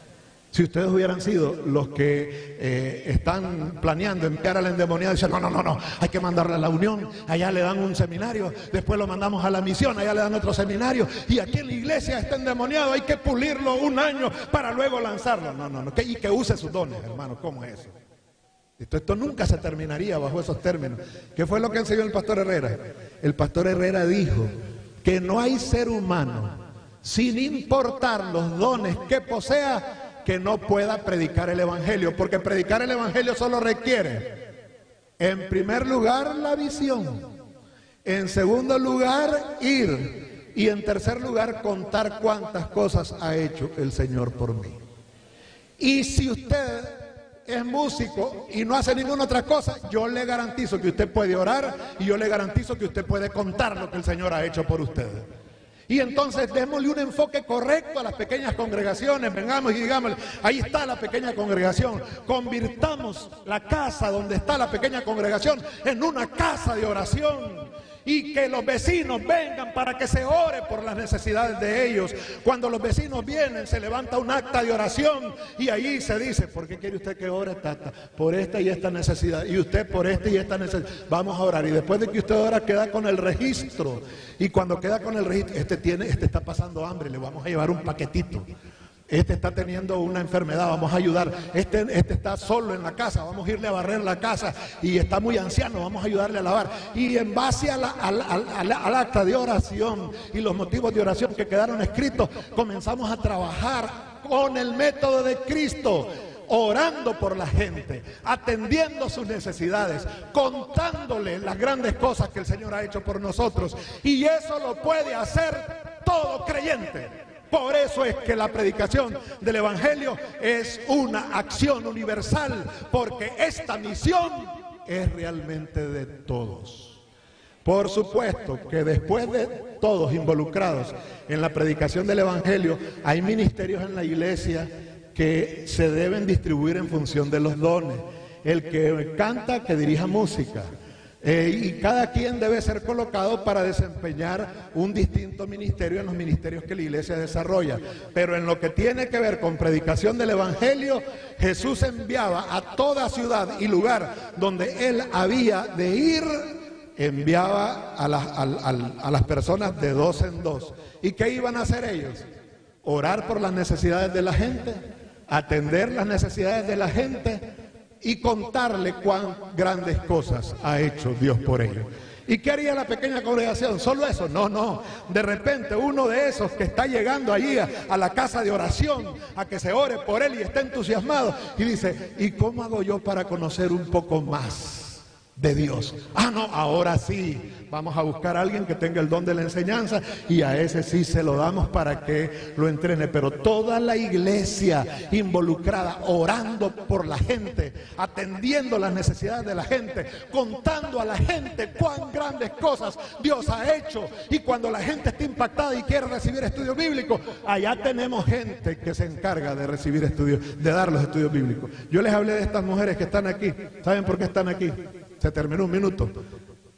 Si ustedes hubieran sido los que están planeando enviar al endemoniado, dicen, no, hay que mandarle a la unión, allá le dan un seminario, después lo mandamos a la misión, allá le dan otro seminario, y aquí en la iglesia está endemoniado, hay que pulirlo un año para luego lanzarlo. No, y que use sus dones, hermano, ¿cómo es eso? Esto nunca se terminaría bajo esos términos. ¿Qué fue lo que enseñó el pastor Herrera? El pastor Herrera dijo que no hay ser humano, sin importar los dones que posea, que no pueda predicar el evangelio, porque predicar el evangelio solo requiere, en primer lugar, la visión, en segundo lugar, ir, y en tercer lugar, contar cuántas cosas ha hecho el Señor por mí. Y si usted es músico y no hace ninguna otra cosa, yo le garantizo que usted puede orar y yo le garantizo que usted puede contar lo que el Señor ha hecho por usted. Y entonces démosle un enfoque correcto a las pequeñas congregaciones, vengamos y digamos, ahí está la pequeña congregación, convirtamos la casa donde está la pequeña congregación en una casa de oración. Y que los vecinos vengan para que se ore por las necesidades de ellos. Cuando los vecinos vienen, se levanta un acta de oración y ahí se dice, ¿por qué quiere usted que ore, tata? Por esta y esta necesidad. Y usted por esta y esta necesidad. Vamos a orar. Y después de que usted ora, queda con el registro. Y cuando queda con el registro, este está pasando hambre, le vamos a llevar un paquetito. Este está teniendo una enfermedad, vamos a ayudar. Este está solo en la casa, vamos a irle a barrer la casa. Y está muy anciano, vamos a ayudarle a lavar. Y en base al acta de oración y los motivos de oración que quedaron escritos, comenzamos a trabajar con el método de Cristo, orando por la gente, atendiendo sus necesidades, contándole las grandes cosas que el Señor ha hecho por nosotros. Y eso lo puede hacer todo creyente. Por eso es que la predicación del evangelio es una acción universal, porque esta misión es realmente de todos. Por supuesto que después de todos involucrados en la predicación del evangelio, hay ministerios en la iglesia que se deben distribuir en función de los dones. El que canta, que dirija música. Y cada quien debe ser colocado para desempeñar un distinto ministerio en los ministerios que la iglesia desarrolla. Pero en lo que tiene que ver con predicación del evangelio, Jesús enviaba a toda ciudad y lugar donde él había de ir, enviaba a las personas de dos en dos. ¿Y qué iban a hacer ellos? Orar por las necesidades de la gente, atender las necesidades de la gente y contarle cuán grandes cosas ha hecho Dios por ellos. ¿Y qué haría la pequeña congregación? ¿Solo eso? No, no. De repente uno de esos que está llegando allí a la casa de oración, a que se ore por él y está entusiasmado, y dice, ¿y cómo hago yo para conocer un poco más de Dios? Ah, no, ahora sí, vamos a buscar a alguien que tenga el don de la enseñanza y a ese sí se lo damos para que lo entrene. Pero toda la iglesia involucrada, orando por la gente, atendiendo las necesidades de la gente, contando a la gente cuán grandes cosas Dios ha hecho. Y cuando la gente está impactada y quiere recibir estudios bíblicos, allá tenemos gente que se encarga de recibir estudios, de dar los estudios bíblicos. Yo les hablé de estas mujeres que están aquí. ¿Saben por qué están aquí? Se terminó un minuto.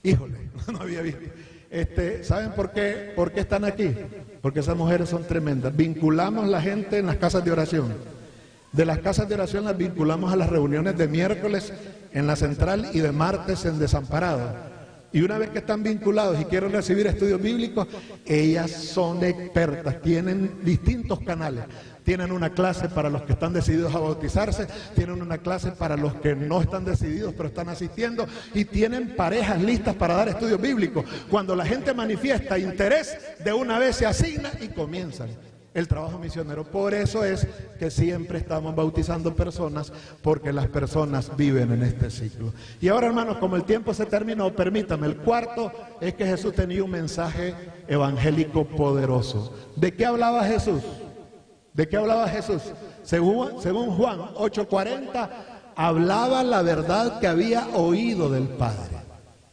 Híjole, no había visto. ¿Saben por qué están aquí? Porque esas mujeres son tremendas. Vinculamos la gente en las casas de oración. De las casas de oración las vinculamos a las reuniones de miércoles en la central y de martes en Desamparado. Y una vez que están vinculados y quieren recibir estudios bíblicos, ellas son expertas, tienen distintos canales. Tienen una clase para los que están decididos a bautizarse, tienen una clase para los que no están decididos pero están asistiendo, y tienen parejas listas para dar estudios bíblicos. Cuando la gente manifiesta interés, de una vez se asigna y comienzan el trabajo misionero. Por eso es que siempre estamos bautizando personas, porque las personas viven en este ciclo. Y ahora, hermanos, como el tiempo se terminó, permítame, el cuarto es que Jesús tenía un mensaje evangélico poderoso. ¿De qué hablaba Jesús? ¿De qué hablaba Jesús? Según Juan 8:40, hablaba la verdad que había oído del Padre.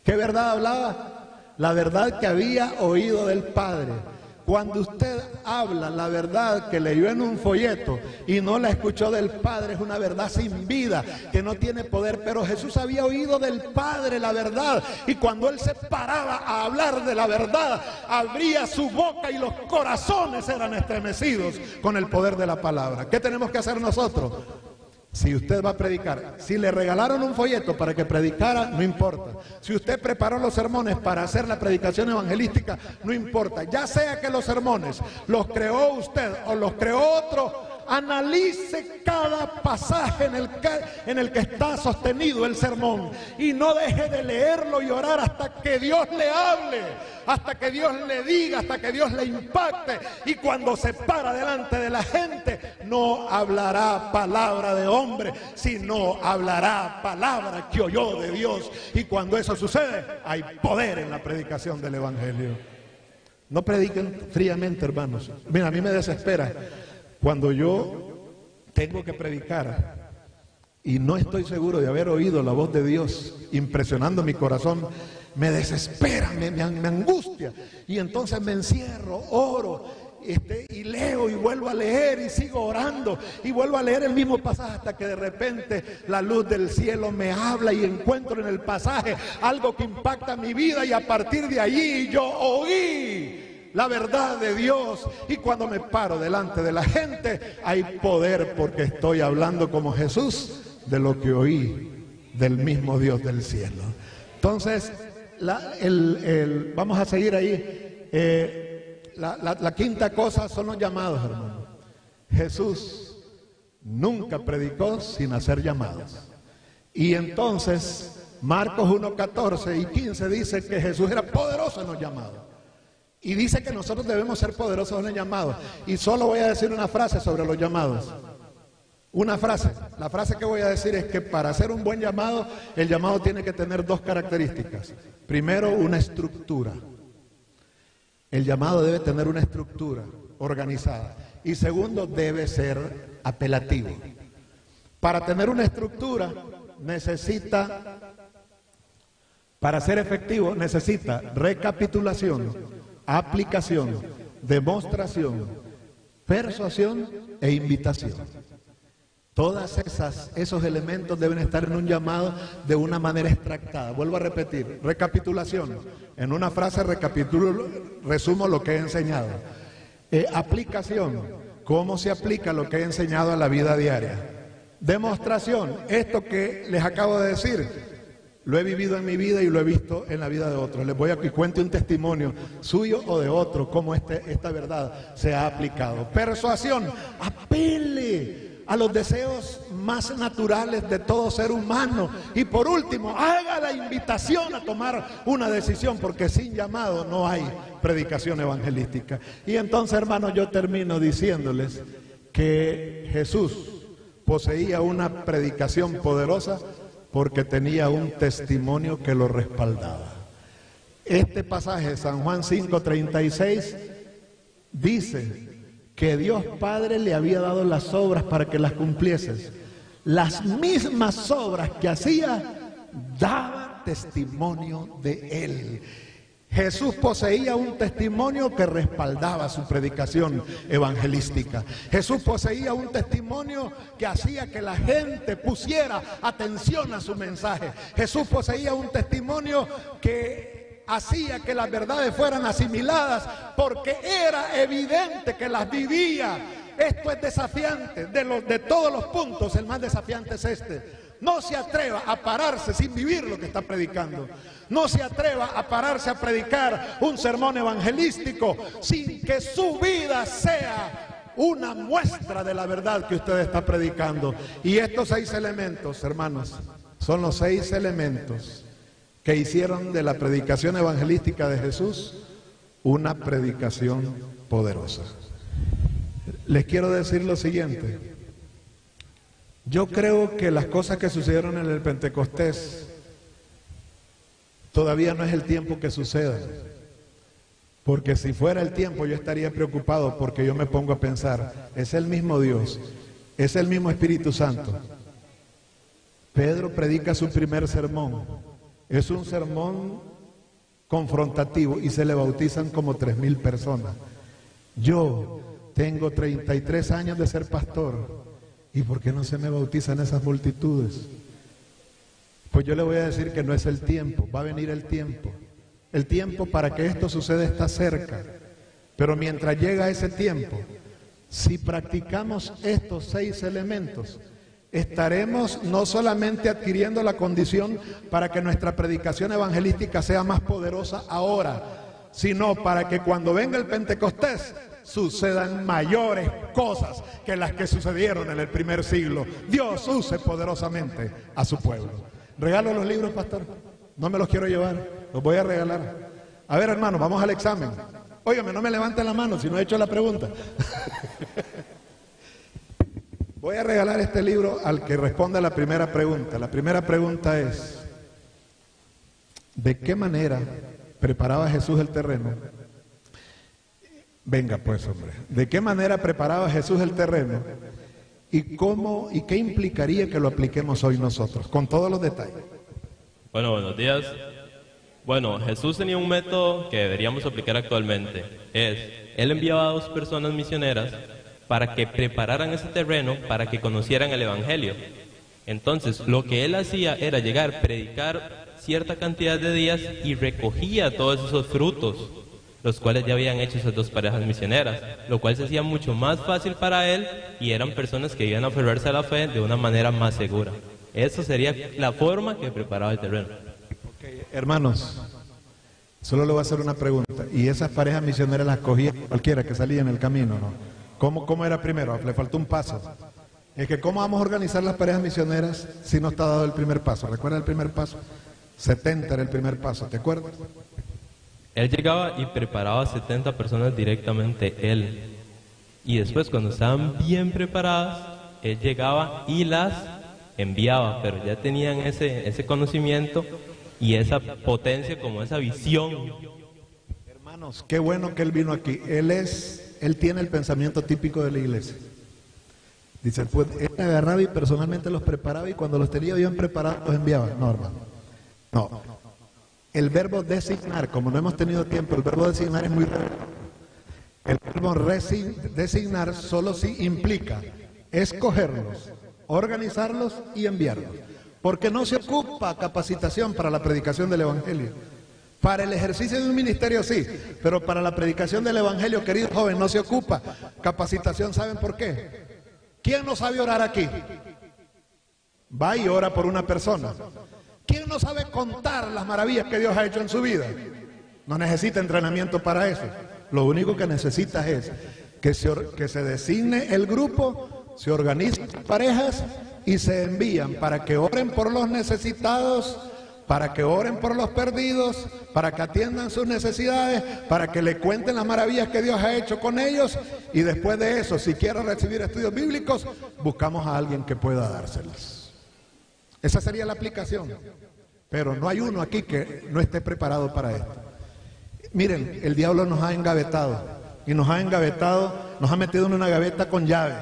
¿Qué verdad hablaba? La verdad que había oído del Padre. Cuando usted habla la verdad que leyó en un folleto y no la escuchó del Padre, es una verdad sin vida, que no tiene poder. Pero Jesús había oído del Padre la verdad, y cuando Él se paraba a hablar de la verdad, abría su boca y los corazones eran estremecidos con el poder de la palabra. ¿Qué tenemos que hacer nosotros? Si usted va a predicar, si le regalaron un folleto para que predicara, no importa. Si usted preparó los sermones para hacer la predicación evangelística, no importa. Ya sea que los sermones los creó usted o los creó otro, analice cada pasaje en el que está sostenido el sermón, y no deje de leerlo y orar hasta que Dios le hable, hasta que Dios le diga, hasta que Dios le impacte. Y cuando se para delante de la gente, no hablará palabra de hombre, sino hablará palabra que oyó de Dios. Y cuando eso sucede, hay poder en la predicación del evangelio. No prediquen fríamente, hermanos. Mira, a mí me desespera cuando yo tengo que predicar y no estoy seguro de haber oído la voz de Dios impresionando mi corazón. Me desespera, me angustia, y entonces me encierro, oro, y leo y vuelvo a leer y sigo orando y vuelvo a leer el mismo pasaje, hasta que de repente la luz del cielo me habla y encuentro en el pasaje algo que impacta mi vida, y a partir de allí yo oí la verdad de Dios. Y cuando me paro delante de la gente, hay poder, porque estoy hablando como Jesús de lo que oí del mismo Dios del cielo. Entonces, vamos a seguir ahí. La quinta cosa son los llamados, hermano. Jesús nunca predicó sin hacer llamados. Y entonces, Marcos 1:14 y 15 dice que Jesús era poderoso en los llamados. Y dice que nosotros debemos ser poderosos en el llamado. Y solo voy a decir una frase sobre los llamados. Una frase. La frase que voy a decir es que para hacer un buen llamado, el llamado tiene que tener dos características. Primero, una estructura. El llamado debe tener una estructura organizada. Y segundo, debe ser apelativo. Para tener una estructura, para ser efectivo, necesita recapitulación, aplicación, demostración, persuasión e invitación. Todas esos elementos deben estar en un llamado de una manera extractada. Vuelvo a repetir, recapitulación. En una frase resumo lo que he enseñado. Aplicación, cómo se aplica lo que he enseñado a la vida diaria. Demostración, esto que les acabo de decir, lo he vivido en mi vida y lo he visto en la vida de otros. Les voy a que cuente un testimonio suyo o de otro, cómo esta verdad se ha aplicado. Persuasión, apele a los deseos más naturales de todo ser humano. Y por último, haga la invitación a tomar una decisión, porque sin llamado no hay predicación evangelística. Y entonces, hermanos, yo termino diciéndoles que Jesús poseía una predicación poderosa porque tenía un testimonio que lo respaldaba. Este pasaje, San Juan 5:36, dice que Dios Padre le había dado las obras para que las cumplieses. Las mismas obras que hacía daban testimonio de Él. Jesús poseía un testimonio que respaldaba su predicación evangelística. Jesús poseía un testimonio que hacía que la gente pusiera atención a su mensaje. Jesús poseía un testimonio que hacía que las verdades fueran asimiladas porque era evidente que las vivía. Esto es desafiante. De todos los puntos, el más desafiante es este. No se atreva a pararse sin vivir lo que está predicando. No se atreva a pararse a predicar un sermón evangelístico sin que su vida sea una muestra de la verdad que usted está predicando. Y estos 6 elementos, hermanos, son los 6 elementos que hicieron de la predicación evangelística de Jesús una predicación poderosa. Les quiero decir lo siguiente. Yo creo que las cosas que sucedieron en el Pentecostés todavía no es el tiempo que sucedan. Porque si fuera el tiempo yo estaría preocupado, porque yo me pongo a pensar, es el mismo Dios, es el mismo Espíritu Santo. Pedro predica su primer sermón. Es un sermón confrontativo y se le bautizan como 3,000 personas. Yo tengo 33 años de ser pastor. ¿Y por qué no se me bautizan esas multitudes? Pues yo le voy a decir que no es el tiempo, va a venir el tiempo. El tiempo para que esto suceda está cerca. Pero mientras llega ese tiempo, si practicamos estos 6 elementos, estaremos no solamente adquiriendo la condición para que nuestra predicación evangelística sea más poderosa ahora, sino para que cuando venga el Pentecostés sucedan mayores cosas que las que sucedieron en el primer siglo. Dios use poderosamente a su pueblo. ¿Regalo los libros, pastor? No me los quiero llevar, los voy a regalar. A ver, hermano, vamos al examen. Óigame, no me levanten la mano si no he hecho la pregunta. Voy a regalar este libro al que responda la primera pregunta. La primera pregunta es: ¿de qué manera preparaba Jesús el terreno? Venga pues, hombre. ¿De qué manera preparaba Jesús el terreno? ¿Y cómo y qué implicaría que lo apliquemos hoy nosotros? Con todos los detalles. Bueno, buenos días. Bueno, Jesús tenía un método que deberíamos aplicar actualmente. Él enviaba a 2 personas misioneras para que prepararan ese terreno para que conocieran el Evangelio. Entonces, lo que él hacía era llegar, predicar cierta cantidad de días y recogía todos esos frutos, los cuales ya habían hecho esas 2 parejas misioneras, lo cual se hacía mucho más fácil para él y eran personas que iban a aferrarse a la fe de una manera más segura. Eso sería la forma que preparaba el terreno. Okay, hermanos, solo le voy a hacer una pregunta. ¿Y esas parejas misioneras las cogía cualquiera que salía en el camino, no? ¿Cómo era primero? Le faltó un paso. Es que ¿cómo vamos a organizar las parejas misioneras si no está dado el primer paso? ¿Recuerda el primer paso? 70 era el primer paso, ¿te acuerdas? Él llegaba y preparaba a 70 personas directamente él. Y después, cuando estaban bien preparadas, él llegaba y las enviaba, pero ya tenían ese conocimiento y esa potencia, como esa visión. Hermanos, qué bueno que él vino aquí. Él tiene el pensamiento típico de la iglesia. Dice, pues él agarraba y personalmente los preparaba, y cuando los tenía bien preparados los enviaba. No, hermano. No. El verbo designar, como no hemos tenido tiempo, el verbo designar es muy raro. El verbo designar solo si implica escogerlos, organizarlos y enviarlos. Porque no se ocupa capacitación para la predicación del Evangelio. Para el ejercicio de un ministerio sí, pero para la predicación del Evangelio, queridos jóvenes, no se ocupa capacitación. ¿Saben por qué? ¿Quién no sabe orar aquí? Va y ora por una persona. ¿Quién no sabe contar las maravillas que Dios ha hecho en su vida? No necesita entrenamiento para eso. Lo único que necesita es que se designe el grupo, se organicen parejas y se envían para que oren por los necesitados, para que oren por los perdidos, para que atiendan sus necesidades, para que le cuenten las maravillas que Dios ha hecho con ellos, y después de eso, si quiero recibir estudios bíblicos, buscamos a alguien que pueda dárselos. Esa sería la aplicación, pero no hay uno aquí que no esté preparado para esto. Miren, el diablo nos ha engavetado, y nos ha metido en una gaveta con llave.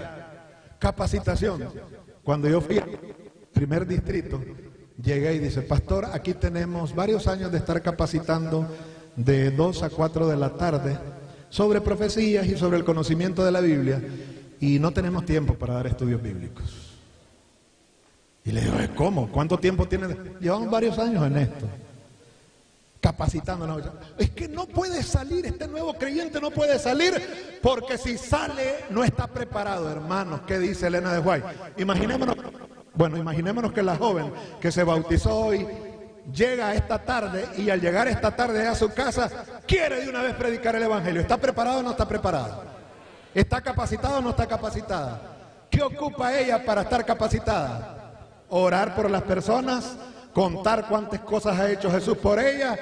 Capacitación. Cuando yo fui al primer distrito, llegué y dice: pastor, aquí tenemos varios años de estar capacitando de 2 a 4 de la tarde sobre profecías y sobre el conocimiento de la Biblia, y no tenemos tiempo para dar estudios bíblicos. Y le digo: ¿cómo? ¿Cuánto tiempo tienen? Llevamos varios años en esto, capacitándonos. Es que no puede salir, este nuevo creyente no puede salir, porque si sale no está preparado. Hermanos, ¿qué dice Elena de White? Imaginémonos que la joven que se bautizó hoy llega esta tarde, y al llegar esta tarde a su casa quiere de una vez predicar el Evangelio. ¿Está preparado o no está preparado? ¿Está capacitado o no está capacitada? ¿Qué ocupa ella para estar capacitada? Orar por las personas, contar cuántas cosas ha hecho Jesús por ella,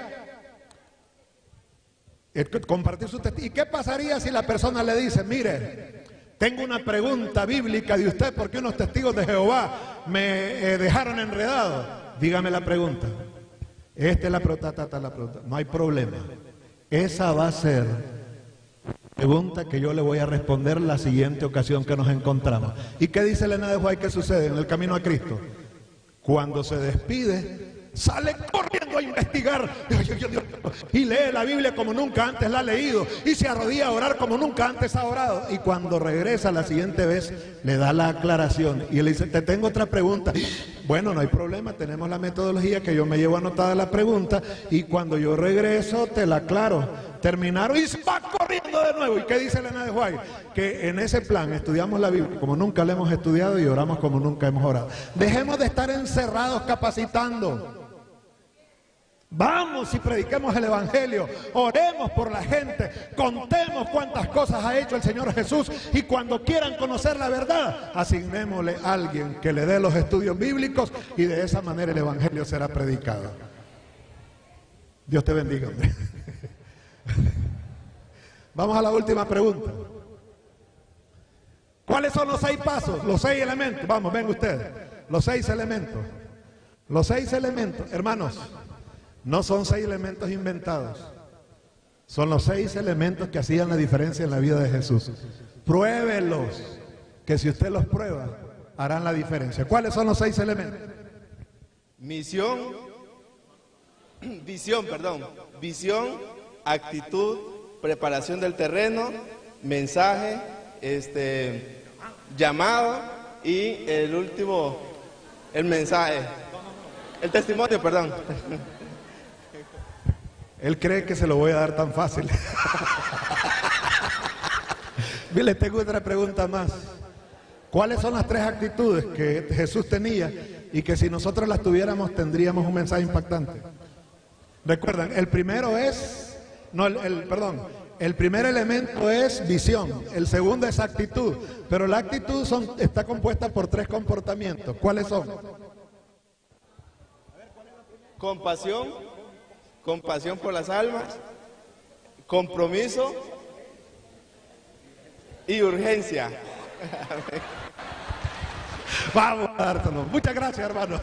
compartir su testimonio. ¿Y qué pasaría si la persona le dice: mire, tengo una pregunta bíblica de usted porque unos testigos de Jehová me dejaron enredado? Dígame la pregunta. Esta es la pregunta. No hay problema. Esa va a ser la pregunta que yo le voy a responder la siguiente ocasión que nos encontramos. ¿Y qué dice Elena de White que sucede en el camino a Cristo? Cuando se despide, sale corriendo a investigar y lee la Biblia como nunca antes la ha leído, y se arrodilla a orar como nunca antes ha orado, y cuando regresa la siguiente vez le da la aclaración y él dice: te tengo otra pregunta. Bueno, no hay problema, tenemos la metodología que yo me llevo anotada la pregunta, y cuando yo regreso te la aclaro. Terminaron y se va corriendo de nuevo. ¿Y qué dice Elena de White? Que en ese plan estudiamos la Biblia como nunca la hemos estudiado y oramos como nunca hemos orado. Dejemos de estar encerrados capacitando. Vamos y prediquemos el Evangelio, oremos por la gente, contemos cuántas cosas ha hecho el Señor Jesús, y cuando quieran conocer la verdad, asignémosle a alguien que le dé los estudios bíblicos, y de esa manera el Evangelio será predicado. Dios te bendiga, hombre. Vamos a la última pregunta. ¿Cuáles son los 6 pasos? Los 6 elementos. Vamos, ven ustedes. Los 6 elementos. Los 6 elementos, hermanos, no son 6 elementos inventados. Son los 6 elementos que hacían la diferencia en la vida de Jesús. Pruébelos, que si usted los prueba, harán la diferencia. ¿Cuáles son los 6 elementos? Visión, actitud, preparación del terreno, mensaje, llamado, y el último, el mensaje, el testimonio, perdón. Él cree que se lo voy a dar tan fácil. Les tengo otra pregunta más. ¿Cuáles son las 3 actitudes que Jesús tenía y que si nosotros las tuviéramos tendríamos un mensaje impactante? Recuerdan, el primero es, el primer elemento es visión, el segundo es actitud, pero la actitud está compuesta por 3 comportamientos. ¿Cuáles son? Compasión por las almas, compromiso y urgencia. Vamos a dártelo. Muchas gracias, hermano.